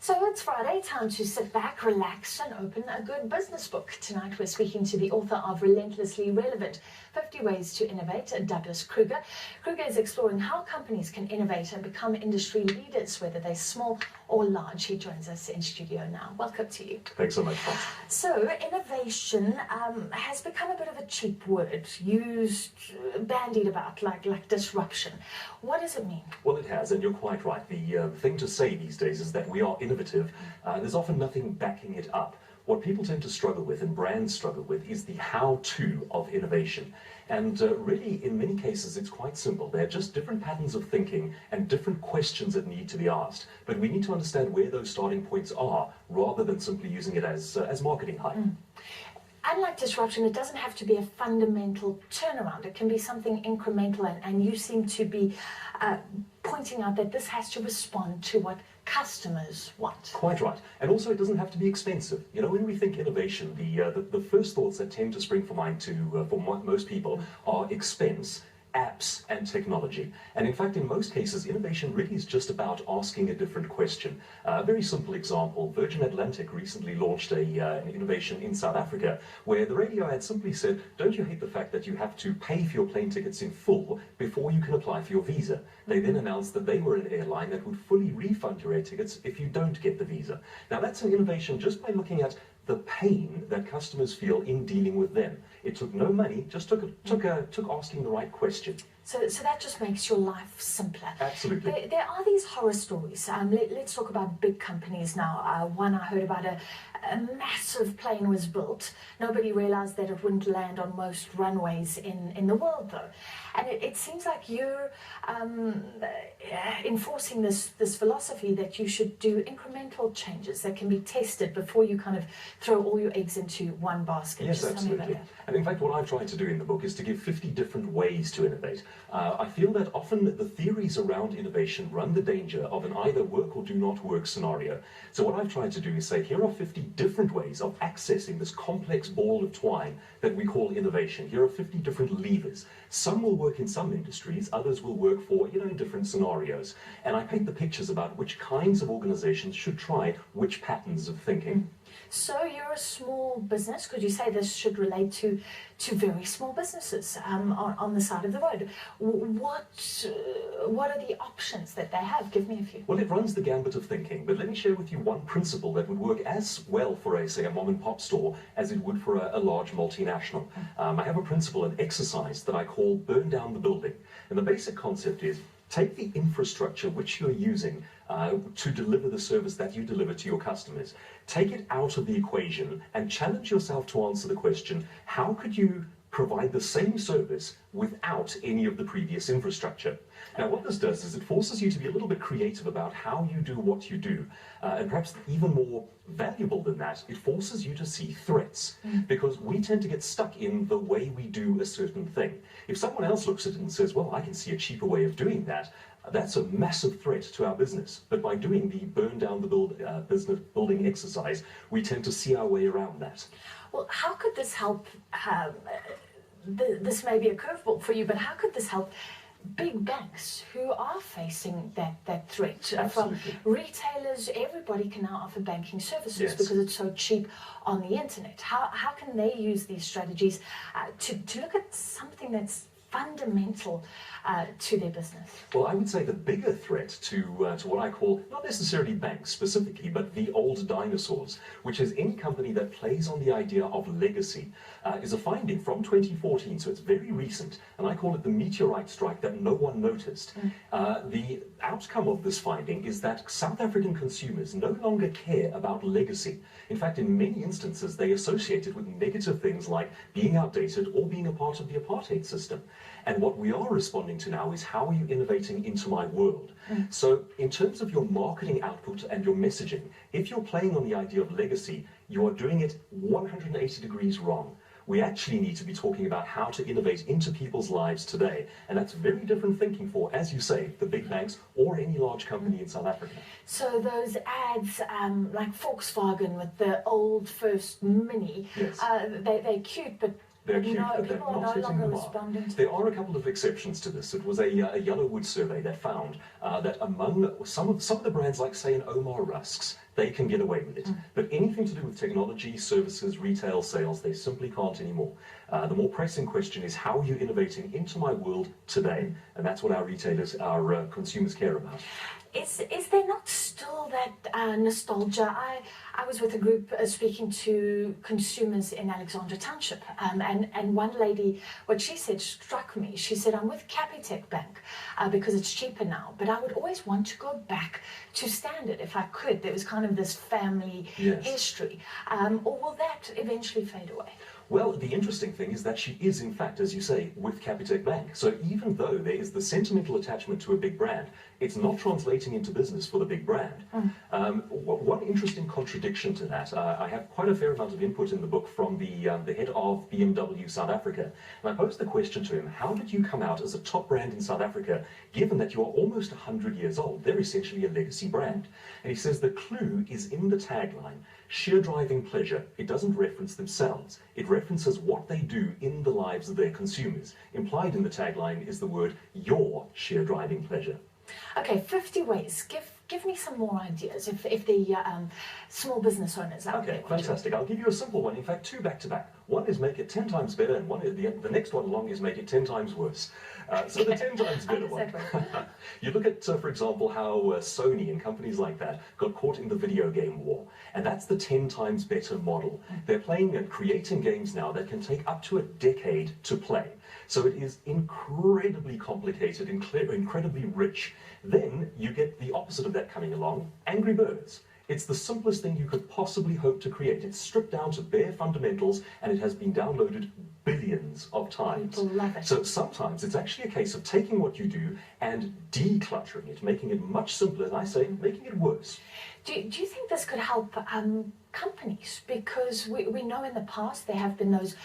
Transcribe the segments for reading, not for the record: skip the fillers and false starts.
So it's Friday, time to sit back, relax and open a good business book. Tonight we're speaking to the author of Relentlessly Relevant, 50 Ways to Innovate, Douglas Kruger. Kruger is exploring how companies can innovate and become industry leaders, whether they're small or large. He joins us in studio now. Welcome to you. Thanks so much, Franz. So innovation has become a bit of a cheap word, used, bandied about like disruption. What does it mean? Well, it has, and you're quite right. The thing to say these days is that we are innovative. There's often nothing backing it up. What people tend to struggle with, and brands struggle with, is the how-to of innovation. And really, in many cases, it's quite simple. They're just different patterns of thinking and different questions that need to be asked. But we need to understand where those starting points are, rather than simply using it as marketing hype. Unlike disruption, it doesn't have to be a fundamental turnaround. It can be something incremental, and you seem to be pointing out that this has to respond to what customers want. Quite right. And also, it doesn't have to be expensive. You know, when we think innovation, the first thoughts that tend to spring to mind for most people are expense, apps and technology. And in fact, in most cases, innovation really is just about asking a different question. A very simple example, Virgin Atlantic recently launched an innovation in South Africa where the radio ad simply said, don't you hate the fact that you have to pay for your plane tickets in full before you can apply for your visa? They then announced that they were an airline that would fully refund your air tickets if you don't get the visa. Now that's an innovation just by looking at the pain that customers feel in dealing with them. It took no money, just took asking the right question. So that just makes your life simpler. Absolutely. There are these horror stories. Let's talk about big companies now. One I heard about, a massive plane was built. Nobody realized that it wouldn't land on most runways in the world, though. And it seems like you're enforcing this philosophy that you should do incremental changes that can be tested before you kind of throw all your eggs into one basket. Yes, absolutely. And in fact, what I've tried to do in the book is to give 50 different ways to innovate. I feel that often the theories around innovation run the danger of an either work or do not work scenario. So what I've tried to do is say, here are 50 different ways of accessing this complex ball of twine that we call innovation. Here are 50 different levers. Some will work in some industries, others will work for, in different scenarios. And I paint the pictures about which kinds of organizations should try which patterns of thinking. So you're a small business. Could you say this should relate to very small businesses on the side of the road? What are the options that they have? Give me a few. Well, it runs the gambit of thinking, but let me share with you one principle that would work as well for, say, a mom and pop store as it would for a large multinational. I have a principle, an exercise that I call burn down the building. And the basic concept is, take the infrastructure which you're using to deliver the service that you deliver to your customers. Take it out of the equation and challenge yourself to answer the question, how could you provide the same service without any of the previous infrastructure? Now, what this does is it forces you to be a little bit creative about how you do what you do. And perhaps even more valuable than that, it forces you to see threats, because we tend to get stuck in the way we do a certain thing. If someone else looks at it and says, well, I can see a cheaper way of doing that, that's a massive threat to our business. But by doing the burn down the business building exercise, we tend to see our way around that. Well, how could this help? This may be a curveball for you, but how could this help big banks who are facing that threat? From retailers, everybody can now offer banking services because it's so cheap on the internet. How can they use these strategies to look at something that's fundamental to their business? Well, I would say the bigger threat to what I call, not necessarily banks specifically, but the old dinosaurs, which is any company that plays on the idea of legacy, is a finding from 2014, so it's very recent, and I call it the meteorite strike that no one noticed. The outcome of this finding is that South African consumers no longer care about legacy. In fact, in many instances, they associate it with negative things like being outdated or being a part of the apartheid system. And what we are responding to now is, how are you innovating into my world? So in terms of your marketing output and your messaging, if you're playing on the idea of legacy, you are doing it 180 degrees wrong. We actually need to be talking about how to innovate into people's lives today. And that's very different thinking for, as you say, the big banks or any large company in South Africa. So those ads, like Volkswagen with the old first Mini, they're cute, but They're cute, but they're people are not no hitting longer the mark. responding to There are a couple of exceptions to this. It was a Yellowwood survey that found that among some of the brands, like say an Omar Rusks, they can get away with it. But anything to do with technology, services, retail, sales, they simply can't anymore. The more pressing question is, how are you innovating into my world today? And that's what our retailers, our consumers care about. Is there not still that nostalgia? I was with a group speaking to consumers in Alexandra Township, and one lady, what she said struck me. She said, I'm with Capitec Bank because it's cheaper now, but I would always want to go back to Standard if I could. There was kind of this family history. Or will that eventually fade away? Well, the interesting thing is that she is, in fact, as you say, with Capitec Bank. So even though there is the sentimental attachment to a big brand, it's not translating into business for the big brand. One interesting contradiction to that, I have quite a fair amount of input in the book from the head of BMW South Africa. And I posed the question to him, how did you come out as a top brand in South Africa, given that you are almost 100 years old? They're essentially a legacy brand. And he says the clue is in the tagline, sheer driving pleasure. It doesn't reference themselves. It references what they do in the lives of their consumers. Implied in the tagline is the word your sheer driving pleasure. Okay, 50 ways. Give me some more ideas if the small business owners out there. Okay, fantastic. I'll give you a simple one. In fact, two back to back. One is make it 10 times better, and the next one along is make it 10 times worse. So the 10 times better one. You look at, for example, how Sony and companies like that got caught in the video game war. And that's the 10 times better model. They're playing and creating games now that can take up to a decade to play. So it is incredibly complicated, incredibly rich. Then you get the opposite of that coming along, Angry Birds. It's the simplest thing you could possibly hope to create. It's stripped down to bare fundamentals, and it has been downloaded billions of times. People love it. So sometimes it's actually a case of taking what you do and decluttering it, making it much simpler, and I say making it worse. Do you think this could help companies? Because we know in the past there have been those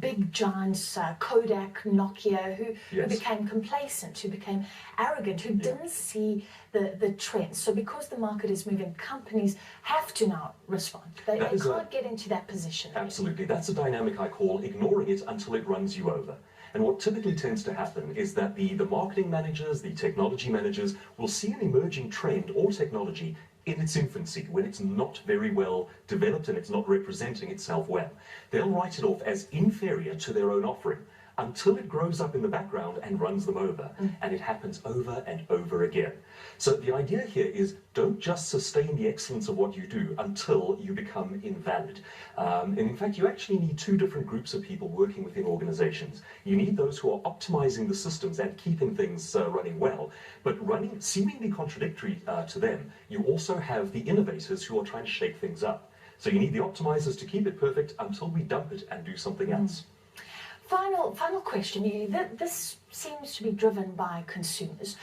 big giants, Kodak, Nokia, who became complacent, who became arrogant, who didn't see the trends. So because the market is moving, companies have to now respond. They can't get into that position. Absolutely. That's a dynamic I call ignoring it until it runs you over. And what typically tends to happen is that the marketing managers, the technology managers will see an emerging trend or technology in its infancy, when it's not very well developed and it's not representing itself well. They'll write it off as inferior to their own offering until it grows up in the background and runs them over. And it happens over and over again. So the idea here is don't just sustain the excellence of what you do until you become invalid. And in fact, you actually need two different groups of people working within organizations. You need those who are optimizing the systems and keeping things running well, but running seemingly contradictory to them. You also have the innovators who are trying to shake things up. So you need the optimizers to keep it perfect until we dump it and do something else. Final question. This seems to be driven by consumers,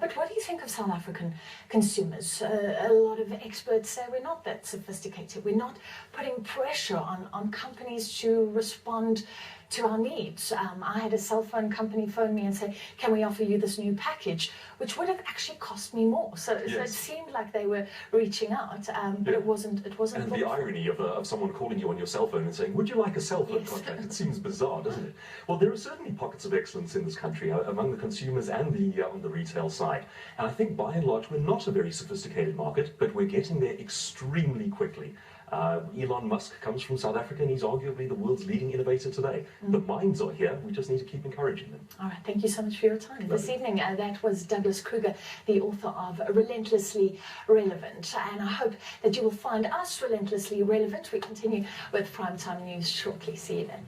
but what do you think of South African consumers? A lot of experts say we're not that sophisticated. We're not putting pressure on companies to respond to our needs. I had a cell phone company phone me and say, can we offer you this new package, which would have actually cost me more. So it seemed like they were reaching out, but it wasn't. And the irony of someone calling you on your cell phone and saying, would you like a cell phone contract? It seems bizarre, doesn't it? Well, there are certainly pockets of excellence in this country among the consumers and on the retail side. And I think by and large, we're not a very sophisticated market, but we're getting there extremely quickly. Elon Musk comes from South Africa and he's arguably the world's leading innovator today. The minds are here, we just need to keep encouraging them. All right, thank you so much for your time this evening. That was Douglas Kruger, the author of Relentlessly Relevant. And I hope that you will find us relentlessly relevant. We continue with Primetime News shortly. See you then.